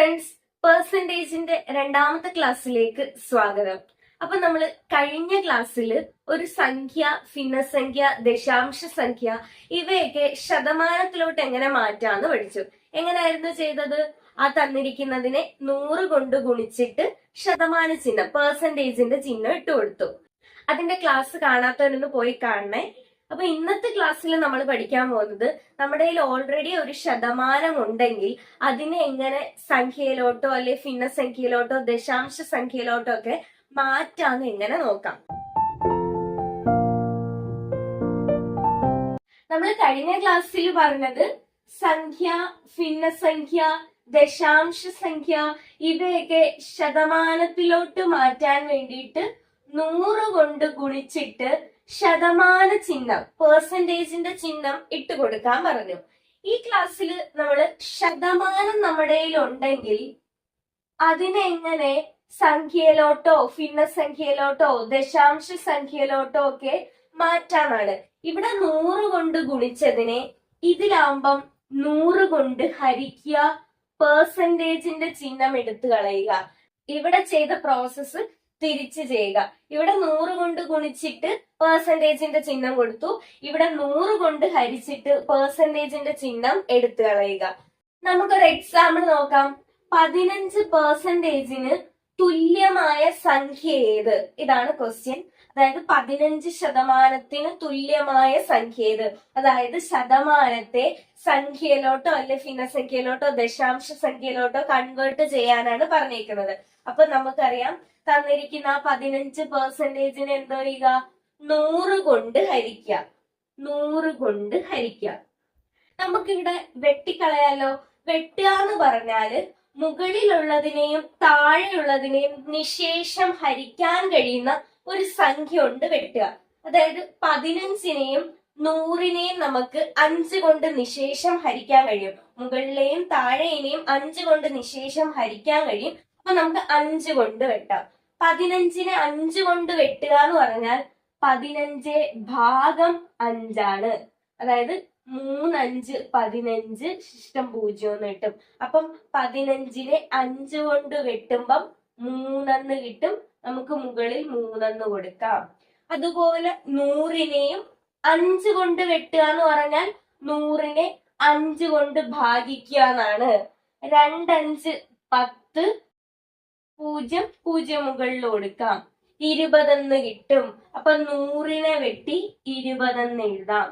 Friends, പെർസെന്റേജിന്റെ രണ്ടാമത്തെ ക്ലാസ്സിലേക്ക് സ്വാഗതം. അപ്പൊ നമ്മൾ കഴിഞ്ഞ ക്ലാസ്സിൽ ഒരു സംഖ്യ, ഭിന്നസംഖ്യ, ദശാംശ സംഖ്യ ഇവയൊക്കെ ശതമാനത്തിലോട്ട് എങ്ങനെ മാറ്റാന്ന് പഠിച്ചു. എങ്ങനെയായിരുന്നു ചെയ്തത്? ആ തന്നിരിക്കുന്നതിനെ 100 കൊണ്ട് ഗുണിച്ചിട്ട് ശതമാന ചിഹ്നം, പെർസെന്റേജിന്റെ ചിഹ്നം ഇട്ട് കൊടുത്തു. അതിന്റെ ക്ലാസ് കാണാത്തവരൊന്ന് പോയി കാണണേ. അപ്പൊ ഇന്നത്തെ ക്ലാസ്സിൽ നമ്മൾ പഠിക്കാൻ പോകുന്നത്, നമ്മുടെ കയ്യിൽ ഓൾറെഡി ഒരു ശതമാനം ഉണ്ടെങ്കിൽ അതിനെ എങ്ങനെ സംഖ്യയിലോട്ടോ അല്ലെ ഭിന്നസംഖ്യയിലോട്ടോ ദശാംശ സംഖ്യയിലോട്ടോ ഒക്കെ മാറ്റാന്ന് എങ്ങനെ നോക്കാം. നമ്മൾ കഴിഞ്ഞ ക്ലാസ്സിൽ പറഞ്ഞത് സംഖ്യ, ഭിന്നസംഖ്യ, ദശാംശ സംഖ്യ ഇവയൊക്കെ ശതമാനത്തിലോട്ട് മാറ്റാൻ വേണ്ടിയിട്ട് 100 കൊണ്ട് ഗുണിച്ചിട്ട് ശതമാന ചിഹ്നം, പെർസെന്റേജിന്റെ ചിഹ്നം ഇട്ട് കൊടുക്കാൻ പറഞ്ഞു. ഈ ക്ലാസ്സിൽ നമ്മൾ ശതമാനം നമ്മുടെ ഉണ്ടെങ്കിൽ അതിനെ എങ്ങനെ സംഖ്യയിലോട്ടോ ഭിന്നസംഖ്യയിലോട്ടോ ദശാംശ സംഖ്യയിലോട്ടോ ഒക്കെ മാറ്റാനാണ്. ഇവിടെ 100 കൊണ്ട് ഗുണിച്ചതിനെ ഇതിലാവുമ്പം 100 കൊണ്ട് ഹരിക്കുക, പെർസെന്റേജിന്റെ ചിഹ്നം എടുത്തു കളയുക. ഇവിടെ ചെയ്ത പ്രോസസ്സ് തിരിച്ചു ചെയ്യുക. ഇവിടെ 100 കൊണ്ട് ഗുണിച്ചിട്ട് പെർസെന്റേജിന്റെ ചിഹ്നം കൊടുത്തു, ഇവിടെ 100 കൊണ്ട് ഹരിച്ചിട്ട് പെർസെന്റേജിന്റെ ചിഹ്നം എടുത്തു കളയുക. നമുക്കൊരു എക്സാമ്പിൾ നോക്കാം. 15% തുല്യമായ സംഖ്യ ഏത്? ഇതാണ് ക്വസ്റ്റ്യൻ. അതായത് 15% തുല്യമായ സംഖ്യ ഏത്? അതായത് ശതമാനത്തെ സംഖ്യയിലോട്ടോ അല്ലെ ഭിന്നസംഖ്യയിലോട്ടോ ദശാംശ സംഖ്യയിലോട്ടോ കൺവേർട്ട് ചെയ്യാനാണ് പറഞ്ഞേക്കുന്നത്. അപ്പൊ നമുക്കറിയാം, തന്നിരിക്കുന്ന 15% എന്തോ ചെയ്യുക? 100 കൊണ്ട് ഹരിക്കുക. 100 കൊണ്ട് ഹരിക്കുക. നമുക്കിവിടെ വെട്ടിക്കളയാലോ. വെട്ടുക എന്ന് പറഞ്ഞാല് മുകളിലുള്ളതിനെയും താഴെയുള്ളതിനെയും നിശേഷം ഹരിക്കാൻ കഴിയുന്ന ഒരു സംഖ്യ കൊണ്ട് വെട്ടുക. അതായത് 15നെയും 100നെയും നമുക്ക് 5 കൊണ്ട് നിശേഷം ഹരിക്കാൻ കഴിയും. മുകളിലെയും താഴെയിനെയും 5 കൊണ്ട് നിശേഷം ഹരിക്കാൻ കഴിയും. അപ്പൊ നമുക്ക് 5 കൊണ്ട് വെട്ടാം. 15നെ 5 കൊണ്ട് വെട്ടുക എന്ന് പറഞ്ഞാൽ 15 ഭാഗം 5 ആണ്. അതായത് 3 5 15 ശിഷ്ടം 0 എന്ന് കിട്ടും. അപ്പം 15നെ 5 കൊണ്ട് വെട്ടുമ്പം 3 കിട്ടും. നമുക്ക് മുകളിൽ 3 കൊടുക്കാം. അതുപോലെ 100നെയും 5 കൊണ്ട് വെട്ടുക എന്ന് പറഞ്ഞാൽ 100നെ 5 കൊണ്ട് ഭാഗിക്കുക എന്നാണ്. 2 5 10, 0 0 മുകളിൽ കൊടുക്കാം. 20 കിട്ടും. അപ്പൊ 100നെ വെട്ടി 20 എഴുതാം.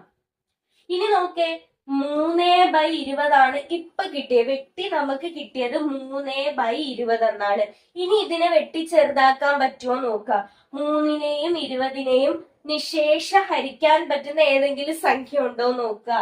ഇനി നോക്കേ, 3/20 ആണ് ഇപ്പൊ കിട്ടിയത്. വെട്ടി നമുക്ക് കിട്ടിയത് 3/20 എന്നാണ്. ഇനി ഇതിനെ വെട്ടി ചെറുതാക്കാൻ പറ്റുമോ നോക്കാം. 3നെയും 20നെയും നിശേഷ ഹരിക്കാൻ പറ്റുന്ന ഏതെങ്കിലും സംഖ്യ ഉണ്ടോ നോക്കുക.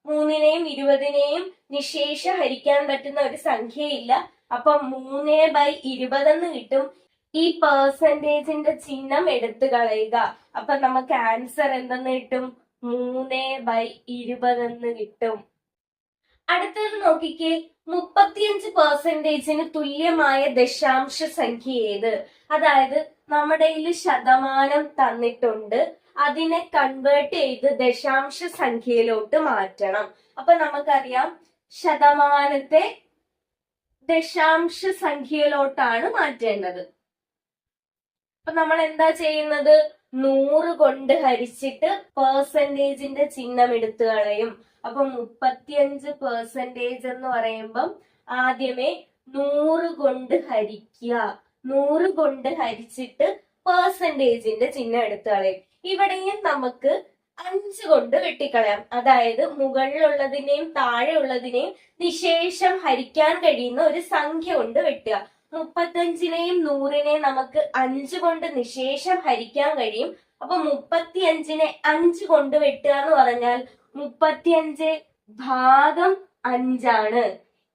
3നെയും 20നെയും നിശേഷ ഹരിക്കാൻ പറ്റുന്ന ഒരു സംഖ്യയില്ല. അപ്പൊ 3/20 എന്ന് കിട്ടും. ഈ പെർസെന്റേജിന്റെ ചിഹ്നം എടുത്തു കളയുക. അപ്പൊ നമുക്ക് ആൻസർ എന്തെന്ന് കിട്ടും? 3/20 എന്ന് കിട്ടും. അടുത്തത് നോക്കിക്കേ, 35% തുല്യമായ ദശാംശ സംഖ്യ ഏത്? അതായത് നമ്മുടെ കയ്യിൽ ശതമാനം തന്നിട്ടുണ്ട്, അതിനെ കൺവേർട്ട് ചെയ്ത് ദശാംശ സംഖ്യയിലോട്ട് മാറ്റണം. അപ്പൊ നമുക്കറിയാം, ശതമാനത്തെ ദശാംശ സംഖ്യയിലോട്ടാണ് മാറ്റേണ്ടത്. അപ്പൊ നമ്മൾ എന്താ ചെയ്യുന്നത്? 100 കൊണ്ട് ഹരിച്ചിട്ട് പെർസെന്റേജിന്റെ ചിഹ്നം എടുത്തു കളയും. അപ്പൊ 35% എന്ന് പറയുമ്പം ആദ്യമേ 100 കൊണ്ട് ഹരിക്കുക. 100 കൊണ്ട് ഹരിച്ചിട്ട് പെർസെന്റേജിന്റെ ചിഹ്നം എടുത്തു കളയും. ഇവിടെയും നമുക്ക് 5 കൊണ്ട് വെട്ടിക്കളയാം. അതായത് മുകളിലുള്ളതിനെയും താഴെയുള്ളതിനെയും നിശേഷം ഹരിക്കാൻ കഴിയുന്ന ഒരു സംഖ്യ കൊണ്ട് വെട്ടുക. 35നെയും 100നെയും നമുക്ക് 5 കൊണ്ട് നിശേഷം ഹരിക്കാൻ കഴിയും. അപ്പൊ 35നെ 5 കൊണ്ട് വെട്ടുക എന്ന് പറഞ്ഞാൽ 35 ഭാഗം 5 ആണ്.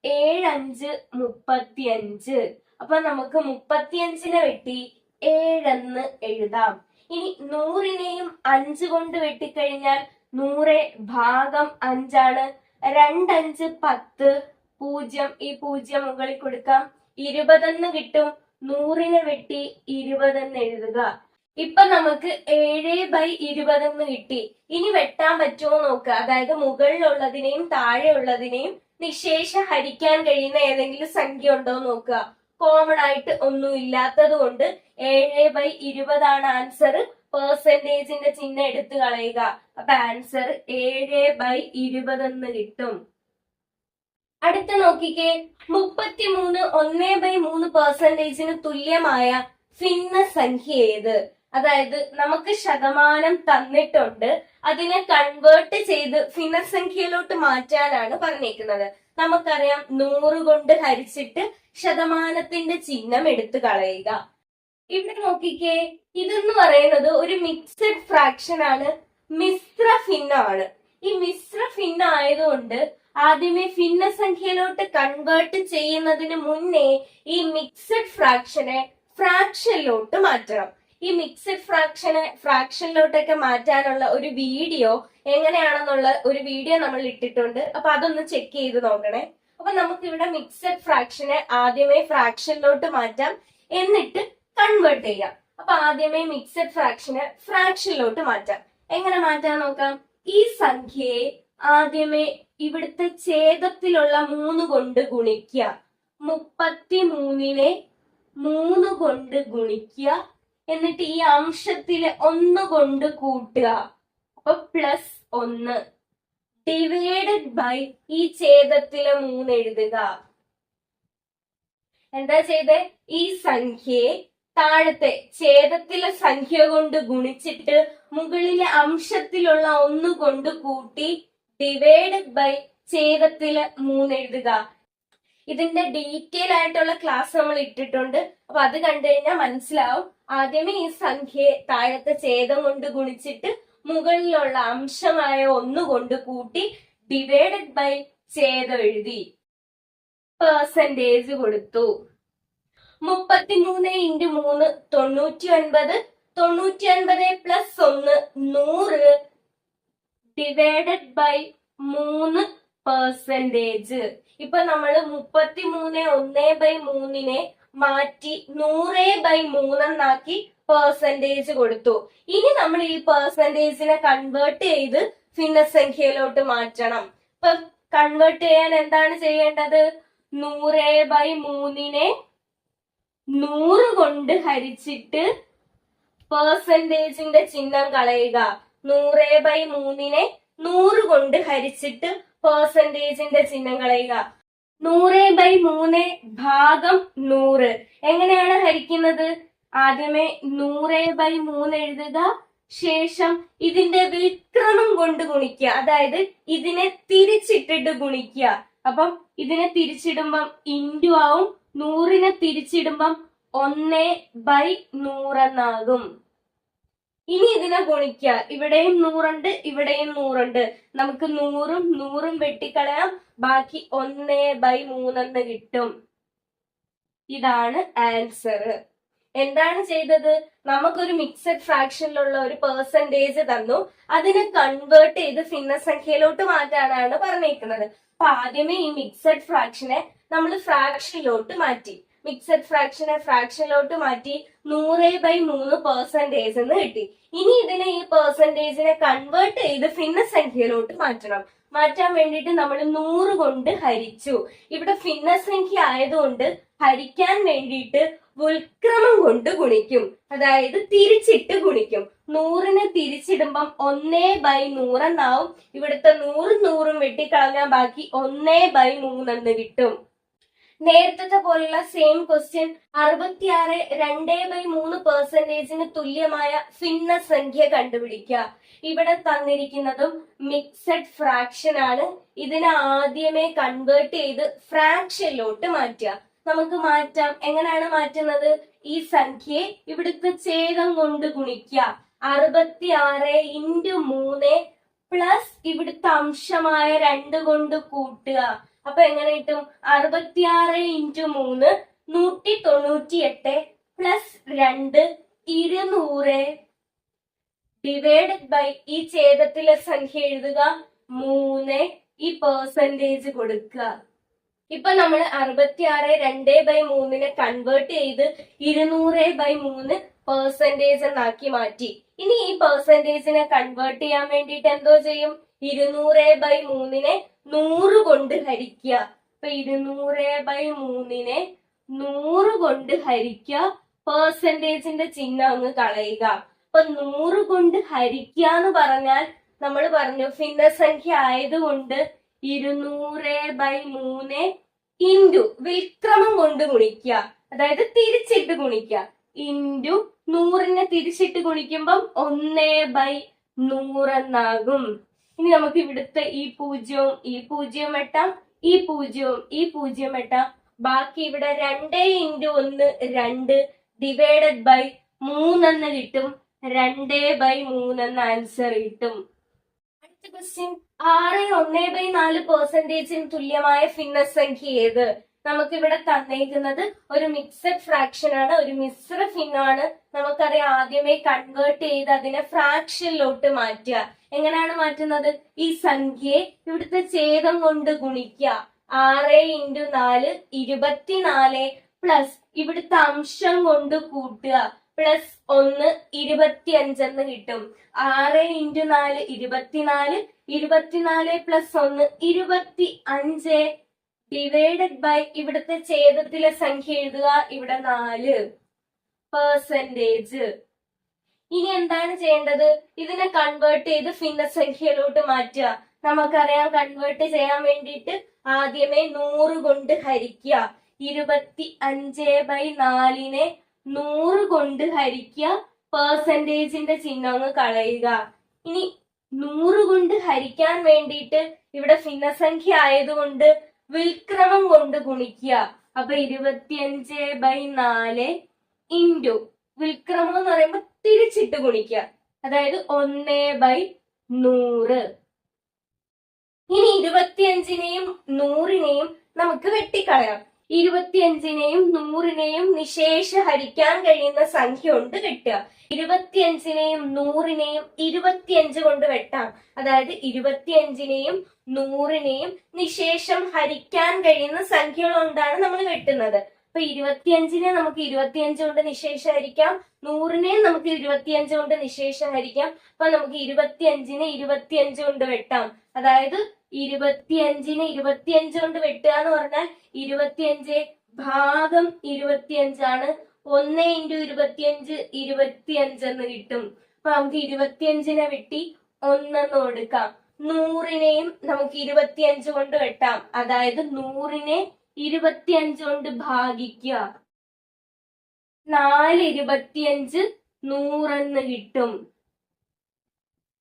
7 5 35. അപ്പൊ നമുക്ക് 35നെ വെട്ടി 7 എന്ന് എഴുതാം. ഇനി 100നെയും 5 കൊണ്ട് വെട്ടിക്കഴിഞ്ഞാൽ 100 ഭാഗം 5 ആണ്. 2 5 10, 0 ഈ 0 മുകളിൽ കൊടുക്കാം. 20 എന്ന് കിട്ടും. 100നെ വെട്ടി 20 എന്ന് എഴുതുക. ഇപ്പൊ നമുക്ക് 7/20 എന്ന് കിട്ടി. ഇനി വെട്ടാൻ പറ്റുമോ നോക്കുക. അതായത് മുകളിലുള്ളതിനെയും താഴെയുള്ളതിനെയും നിശേഷ ഹരിക്കാൻ കഴിയുന്ന ഏതെങ്കിലും സംഖ്യ ഉണ്ടോ എന്ന് നോക്കുക. കോമൺ ആയിട്ട് ഒന്നും ഇല്ലാത്തത് കൊണ്ട് 7/20 ആൻസർ. പെർസെന്റേജിന്റെ ചിഹ്നം എടുത്തു കളയുക. അപ്പൊ ആൻസർ 7/20 എന്ന് കിട്ടും. അടുത്ത നോക്കിക്കേ, 33 1/3 പെർസെന്റേജിന് തുല്യമായ ഭിന്നസംഖ്യ ഏത്? അതായത് നമുക്ക് ശതമാനം തന്നിട്ടുണ്ട്, അതിനെ കൺവേർട്ട് ചെയ്ത് ഭിന്നസംഖ്യയിലോട്ട് മാറ്റാനാണ് പറഞ്ഞേക്കുന്നത്. നമുക്കറിയാം 100 കൊണ്ട് ഹരിച്ചിട്ട് ശതമാനത്തിന്റെ ചിഹ്നം എടുത്തു കളയുക. ഇവിടെ നോക്കിക്കേ, ഇതെന്ന് പറയുന്നത് ഒരു മിക്സഡ് ഫ്രാക്ഷൻ ആണ്, മിശ്ര ഭിന്നമാണ്. ഈ മിശ്ര ഭിന്നം ആയതുകൊണ്ട് ആദ്യമേ ഭിന്നസംഖ്യയിലോട്ട് കൺവേർട്ട് ചെയ്യുന്നതിന് മുന്നേ ഈ മിക്സഡ് ഫ്രാക്ഷനെ ഫ്രാക്ഷനിലോട്ട് മാറ്റണം. ഈ മിക്സഡ് ഫ്രാക്ഷനിലോട്ടൊക്കെ മാറ്റാനുള്ള ഒരു വീഡിയോ എങ്ങനെയാണെന്നുള്ള ഒരു വീഡിയോ നമ്മൾ ഇട്ടിട്ടുണ്ട്. അപ്പൊ അതൊന്ന് ചെക്ക് ചെയ്ത് നോക്കണേ. അപ്പൊ നമുക്ക് ഇവിടെ മിക്സഡ് ഫ്രാക്ഷനെ ആദ്യമേ ഫ്രാക്ഷനിലോട്ട് മാറ്റാം, എന്നിട്ട് കൺവേർട്ട് ചെയ്യാം. അപ്പൊ ആദ്യമേ മിക്സഡ് ഫ്രാക്ഷനെ ഫ്രാക്ഷനിലോട്ട് മാറ്റാം. എങ്ങനെ മാറ്റാൻ നോക്കാം. ഈ സംഖ്യയെ ആദ്യമേ ഇവിടുത്തെ ഛേദത്തിലുള്ള 3 കൊണ്ട് ഗുണിക്കുക. 33നെ 3 കൊണ്ട് ഗുണിക്കുക. എന്നിട്ട് ഈ അംശത്തിലെ 1 കൊണ്ട് കൂട്ടുക. അപ്പൊ +1 ഡിവൈഡഡ് ബൈ ഈ ഛേദത്തിലെ 3 എഴുതുക. എന്താ ചെയ്തേ? ഈ സംഖ്യയെ താഴത്തെ ഛേദത്തിലെ സംഖ്യ കൊണ്ട് ഗുണിച്ചിട്ട് മുകളിലെ അംശത്തിലുള്ള 1 കൊണ്ട് കൂട്ടി ഡിവൈഡഡ് ബൈ ഛേദത്തിലെ 3 എഴുതുക. ഇതിന്റെ ഡീറ്റെയിൽ ആയിട്ടുള്ള ക്ലാസ് നമ്മൾ ഇട്ടിട്ടുണ്ട്. അപ്പൊ അത് കണ്ടു കഴിഞ്ഞാൽ മനസ്സിലാവും. ആദ്യമേ ഈ സംഖ്യയെ താഴത്തെ ഛേദം കൊണ്ട് ഗുണിച്ചിട്ട് മുകളിലുള്ള അംശമായ 1 കൊണ്ട് കൂട്ടി ഡിവൈഡഡ് ബൈ ഛേദം എഴുതി പെർസെന്റേജ് കൊടുത്തു. 33 × 3 99, 99 + 1 100 ഡിവൈഡഡ് ബൈ 3 പെർസെന്റേജ്. ഇപ്പൊ നമ്മള് 33 1/3 മാറ്റി 100/3 എന്നാക്കി പെർസെന്റേജ് കൊടുത്തു. ഇനി നമ്മൾ ഈ പെർസെന്റേജിനെ കൺവേർട്ട് ചെയ്ത് ഭിന്നസംഖ്യയിലോട്ട് മാറ്റണം. ഇപ്പൊ കൺവേർട്ട് ചെയ്യാൻ എന്താണ് ചെയ്യേണ്ടത്? 100/3 100 കൊണ്ട് ഹരിച്ചിട്ട് പെർസെന്റേജിന്റെ ചിഹ്നം കളയുക. 100/3 100 കൊണ്ട് ഹരിച്ചിട്ട് പെർസെന്റേജിന്റെ ചിഹ്നം കളയുക. 100/3 ഭാഗം 100 എങ്ങനെയാണ് ഹരിക്കുന്നത്? ആദ്യമേ 100/3 എഴുതുക, ശേഷം ഇതിന്റെ വിക്രമം കൊണ്ട് ഗുണിക്കുക. അതായത് ഇതിനെ തിരിച്ചിട്ടിട്ട് ഗുണിക്കുക. അപ്പം ഇതിനെ തിരിച്ചിടുമ്പം ഇൻറ്റു ആവും, 100നെ തിരിച്ചിടുമ്പം 1/100 എന്നാകും. ഇനി ഇതിനെ ഗുണിക്കുക. ഇവിടെയും 100 ഉണ്ട്, ഇവിടെയും 100 ഉണ്ട്. നമുക്ക് 100ഉം 100ഉം വെട്ടിക്കളയാം, ബാക്കി 1/3 എന്ന് കിട്ടും. ഇതാണ് ആൻസർ. എന്താണ് ചെയ്തത്? നമുക്കൊരു മിക്സഡ് ഫ്രാക്ഷനിലുള്ള ഒരു പെർസെന്റേജ് തന്നു, അതിനെ കൺവേർട്ട് ചെയ്ത് ഭിന്നസംഖ്യയിലോട്ട് മാറ്റാനാണ് പറഞ്ഞേക്കുന്നത്. അപ്പൊ ആദ്യമേ ഈ മിക്സഡ് ഫ്രാക്ഷനെ നമ്മൾ ഫ്രാക്ഷനിലോട്ട് മാറ്റി. മിക്സഡ് ഫ്രാക്ഷനെ ഫ്രാക്ഷനിലോട്ട് മാറ്റി 100/3 പെർസെന്റേജ് എന്ന് കിട്ടി. ഇനി ഇതിനെ ഈ പെർസെന്റേജിനെ കൺവേർട്ട് ചെയ്ത് ഭിന്നസംഖ്യയിലോട്ട് മാറ്റണം. മാറ്റാൻ വേണ്ടിയിട്ട് നമ്മൾ 100 കൊണ്ട് ഹരിച്ചു. ഇവിടെ ഭിന്നസംഖ്യ ആയതുകൊണ്ട് ഹരിക്കാൻ വേണ്ടിയിട്ട് ഉൽക്രമം കൊണ്ട് ഗുണിക്കും, അതായത് തിരിച്ചിട്ട് ഗുണിക്കും. 100നെ തിരിച്ചിടുമ്പം 1/100 എന്നാവും. ഇവിടുത്തെ 100ഉം 100ഉം വെട്ടിക്കളഞ്ഞാൽ ബാക്കി 1/3 എന്ന് കിട്ടും. നേരത്തെ പോലുള്ള സെയിം ക്വസ്റ്റ്യൻ 66 2/3 പെർസെന്റേജിന് തുല്യമായ ഭിന്നസംഖ്യ കണ്ടുപിടിക്കുക. ഇവിടെ തന്നിരിക്കുന്നതും മിക്സഡ് ഫ്രാക്ഷൻ ആണ്. ഇതിനെ ആദ്യമേ കൺവേർട്ട് ചെയ്ത് ഫ്രാക്ഷനിലോട്ട് മാറ്റുക. നമുക്ക് മാറ്റാം. എങ്ങനെയാണ് മാറ്റുന്നത്? ഈ സംഖ്യയെ ഇവിടുത്തെ ഛേദം കൊണ്ട് ഗുണിക്കുക. 66 × 3 പ്ലസ് ഇവിടുത്തെ അംശമായ 2 കൊണ്ട് കൂട്ടുക. അപ്പൊ എങ്ങനെ കിട്ടും? 66 × 3 198 പ്ലസ് 2 200 ഡിവൈഡഡ് ബൈ ഈ ഛേദത്തിലെ സംഖ്യ എഴുതുക 3, ഈ പെർസെന്റേജ് കൊടുക്കുക. ഇപ്പൊ നമ്മൾ 66 2/3 കൺവേർട്ട് ചെയ്ത് 200/3 പെർസെന്റേജ് എന്നാക്കി മാറ്റി. ഇനി ഈ പെർസെന്റേജിനെ കൺവേർട്ട് ചെയ്യാൻ വേണ്ടിയിട്ട് എന്തോ ചെയ്യും? 200/3നെ 100 കൊണ്ട് ഹരിക്കുക. അപ്പൊ 200/3നെ 100 കൊണ്ട് ഹരിക്കുക. പെർസെന്റേജിന്റെ ചിഹ്നം അങ്ങ് കളയുക. അപ്പൊ 100 കൊണ്ട് ഹരിക്കുക എന്ന് പറഞ്ഞാൽ നമ്മൾ പറഞ്ഞു ഭിന്നസംഖ്യ ആയതുകൊണ്ട് 200/3 ഇൻറ്റു വിൽക്രമം കൊണ്ട് ഗുണിക്കുക, അതായത് തിരിച്ചിട്ട് ഗുണിക്കുക. ഇൻറ്റു 100നെ തിരിച്ചിട്ട് ഗുണിക്കുമ്പം 1/100 എന്നാകും. ഇനി നമുക്ക് ഇവിടുത്തെ ഈ പൂജ്യവും വെട്ടാം, ഈ പൂജ്യവും വെട്ടാം. ബാക്കി ഇവിടെ 2 × 1 2 ഡിവൈഡഡ് ബൈ 3 എന്ന് കിട്ടും. 2/3 എന്ന ആൻസർ കിട്ടും. അടുത്ത ക്വസ്റ്റ്യൻ, 6 1/4% തുല്യമായ ഭിന്നസംഖ്യ ഏത്? നമുക്കിവിടെ തന്നേക്കുന്നത് ഒരു മിക്സഡ് ഫ്രാക്ഷൻ ആണ്, ഒരു മിശ്ര ഭിന്നമാണ്. നമുക്കറിയാം ആദ്യമേ കൺവേർട്ട് ചെയ്ത് അതിനെ ഫ്രാക്ഷനിലോട്ട് മാറ്റുക. എങ്ങനെയാണ് മാറ്റുന്നത്? ഈ സംഖ്യയെ ഇവിടുത്തെ ഛേദം കൊണ്ട് ഗുണിക്കുക. 6 × 4 24 പ്ലസ് ഇവിടുത്തെ അംശം കൊണ്ട് കൂട്ടുക, പ്ലസ് 1 25 എന്ന് കിട്ടും. 6 × 4 24, 24 പ്ലസ് 1 25 ഡിവൈഡഡ് ബൈ ഇവിടുത്തെ ഛേദത്തിലെ സംഖ്യ എഴുതുക, ഇവിടെ 4 പെർസെന്റേജ്. ഇനി എന്താണ് ചെയ്യേണ്ടത്? ഇതിനെ കൺവേർട്ട് ചെയ്ത് ഭിന്നസംഖ്യയിലോട്ട് മാറ്റുക. നമുക്കറിയാം കൺവേർട്ട് ചെയ്യാൻ വേണ്ടിയിട്ട് ആദ്യമേ 100 കൊണ്ട് ഹരിക്കുക. 25/4നെ 100 കൊണ്ട് ഹരിക്കുക. പെർസെന്റേജിന്റെ ചിഹ്നം അങ്ങ് കളയുക. ഇനി 100 കൊണ്ട് ഹരിക്കാൻ വേണ്ടിയിട്ട് ഇവിടെ ഭിന്നസംഖ്യ ആയതുകൊണ്ട് വിൽക്രമം കൊണ്ട് ഗുണിക്കുക. അപ്പൊ 25/4 ഇൻറ്റു വിൽക്രമം എന്ന് പറയുമ്പോൾ തിരിച്ചിട്ട് ഗുണിക്കുക, അതായത് 1/100. ഇനി 25നെയും 100നെയും നമുക്ക് വെട്ടിക്കളയാം. 25നെയും 100നെയും നിശേഷ ഹരിക്കാൻ കഴിയുന്ന സംഖ്യ കൊണ്ട് വെട്ടുക. 25നെയും 100നെയും 25 കൊണ്ട് വെട്ടാം, അതായത് 25നെയും 100നെയും നിശേഷം ഹരിക്കാൻ കഴിയുന്ന സംഖ്യകൾ കൊണ്ടാണ് നമ്മൾ വെട്ടുന്നത്. അപ്പൊ 25നെ നമുക്ക് 25 കൊണ്ട് നിശേഷം ഹരിക്കാം, 100നെ നമുക്ക് 25 കൊണ്ട് നിശേഷം ഹരിക്കാം. അപ്പൊ നമുക്ക് 25നെ 25 കൊണ്ട് വെട്ടാം, അതായത് 25നെ 25 കൊണ്ട് വെട്ടുക എന്ന് പറഞ്ഞാൽ 25/25 ആണ്. 1 × 25 25 എന്ന് കിട്ടും. അപ്പൊ നമുക്ക് 25നെ വെട്ടി 1 എന്ന് കൊടുക്കാം. 100നെയും നമുക്ക് 25 കൊണ്ട് വെട്ടാം, അതായത് 100നെ 25 കൊണ്ട് ഭാഗിക്കുക. 4/25 100 എന്ന് കിട്ടും.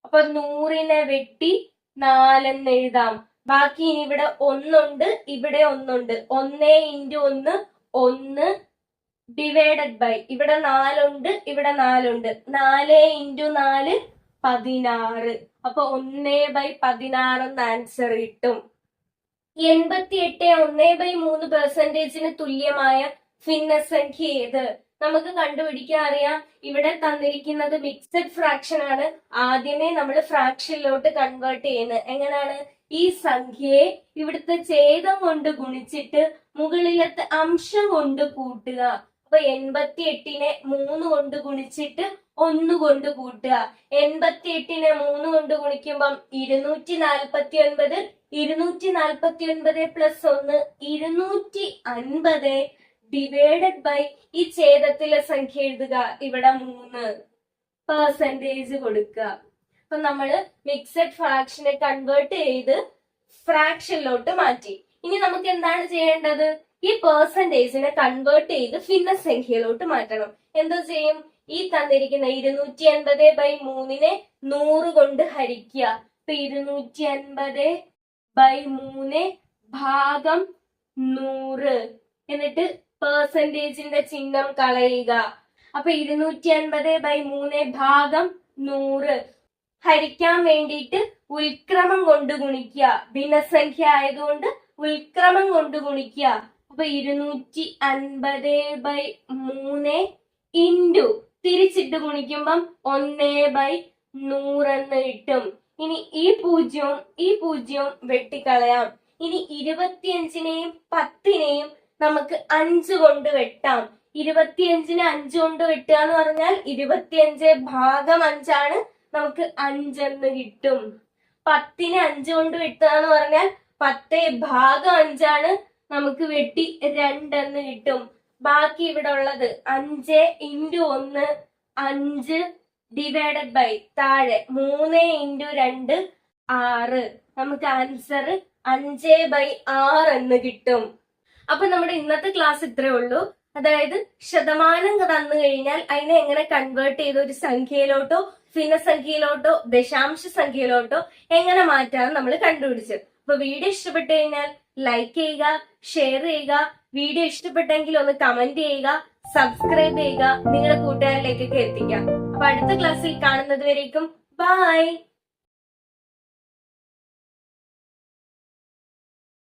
അപ്പൊ 100നെ വെട്ടി 4 എന്ന് എഴുതാം. ബാക്കി ഇനി ഇവിടെ 1 ഉണ്ട്, ഇവിടെ 1 ഉണ്ട്. 1 × 1 1 ഡിവൈഡഡ് ബൈ ഇവിടെ 4 ഉണ്ട്, ഇവിടെ 4 ഉണ്ട്. 4 × 4 16. അപ്പൊ 1/16 എന്ന ആൻസർ കിട്ടും. 88 1/3 പെർസെന്റേജിന് തുല്യമായ ഭിന്നസംഖ്യ ഏത്? നമുക്ക് കണ്ടുപിടിക്കാൻ അറിയാം. ഇവിടെ തന്നിരിക്കുന്നത് മിക്സഡ് ഫ്രാക്ഷൻ ആണ്. ആദ്യമേ നമ്മൾ ഫ്രാക്ഷനിലോട്ട് കൺവേർട്ട് ചെയ്യുന്നത് എങ്ങനെയാണ്? ഈ സംഖ്യയെ ഇവിടുത്തെ ഛേദം കൊണ്ട് ഗുണിച്ചിട്ട് മുകളിലത്തെ അംശം കൊണ്ട് കൂട്ടുക. അപ്പൊ 88നെ 3 കൊണ്ട് ഗുണിച്ചിട്ട് 1 കൊണ്ട് കൂട്ടുക. 88നെ 3 കൊണ്ട് ഗുണിക്കുമ്പം 249, 249 പ്ലസ് 1 250 ഡിവൈഡഡ് ബൈ ഈ ഛേദത്തിലെ സംഖ്യ എഴുതുക, ഇവിടെ 3 പെർസെന്റേജ് കൊടുക്കുക. അപ്പൊ നമ്മള് മിക്സഡ് ഫ്രാക്ഷനെ കൺവേർട്ട് ചെയ്ത് ഫ്രാക്ഷനിലോട്ട് മാറ്റി. ഇനി നമുക്ക് എന്താണ് ചെയ്യേണ്ടത്? ഈ പെർസെന്റേജിനെ കൺവേർട്ട് ചെയ്ത് ഭിന്നസംഖ്യയിലോട്ട് മാറ്റണം. എന്തോ ചെയ്യും? ഈ തന്നിരിക്കുന്ന 250/3നെ 100 കൊണ്ട് ഹരിക്കുക. അപ്പൊ 250/3 ഭാഗം 100 എന്നിട്ട് പെർസെന്റേജിന്റെ ചിഹ്നം കളയുക. അപ്പൊ 250/3 ഭാഗം 100 ഹരിക്കാൻ വേണ്ടിയിട്ട് ഉൽക്രമം കൊണ്ട് ഗുണിക്കുക. ഭിന്നസംഖ്യ ആയതുകൊണ്ട് ഉൽക്രമം കൊണ്ട് ഗുണിക്കുക. അപ്പൊ 250/3 ഇൻറ്റു തിരിച്ചിട്ട് ഗുണിക്കുമ്പം 1/100 എന്ന് കിട്ടും. ഇനി ഈ പൂജ്യവും വെട്ടിക്കളയാം. ഇനി 25നെയും 10നെയും നമുക്ക് 5 കൊണ്ട് വെട്ടാം. 25നെ 5 കൊണ്ട് വെട്ടുക എന്ന് പറഞ്ഞാൽ 25/5 ആണ്, നമുക്ക് 5 എന്ന് കിട്ടും. 10നെ 5 കൊണ്ട് വെട്ടാന്ന് പറഞ്ഞാൽ 10/5 നമുക്ക് വെട്ടി 2 എന്ന് കിട്ടും. ബാക്കി ഇവിടെ ഉള്ളത് 5 × 1 5 ഡിവൈഡഡ് ബൈ താഴെ 3 × 2 6. നമുക്ക് ആൻസർ 5/6 എന്ന് കിട്ടും. അപ്പൊ നമ്മുടെ ഇന്നത്തെ ക്ലാസ് ഇത്രേ ഉള്ളൂ. അതായത് ശതമാനം തന്നു കഴിഞ്ഞാൽ അതിനെ എങ്ങനെ കൺവേർട്ട് ചെയ്ത് ഒരു സംഖ്യയിലോട്ടോ ഭിന്നസംഖ്യയിലോട്ടോ ദശാംശ സംഖ്യയിലോട്ടോ എങ്ങനെ മാറ്റാന്ന് നമ്മൾ കണ്ടുപിടിച്ചു. അപ്പൊ വീഡിയോ ഇഷ്ടപ്പെട്ടു കഴിഞ്ഞാൽ ലൈക്ക് ചെയ്യുക, ഷെയർ ചെയ്യുക. വീഡിയോ ഇഷ്ടപ്പെട്ടെങ്കിൽ ഒന്ന് കമന്റ് ചെയ്യുക, സബ്സ്ക്രൈബ് ചെയ്യുക, നിങ്ങളുടെ കൂട്ടുകാരിലേക്കൊക്കെ എത്തിക്കുക. അപ്പൊ അടുത്ത ക്ലാസ്സിൽ കാണുന്നത് വരേക്കും ബൈ.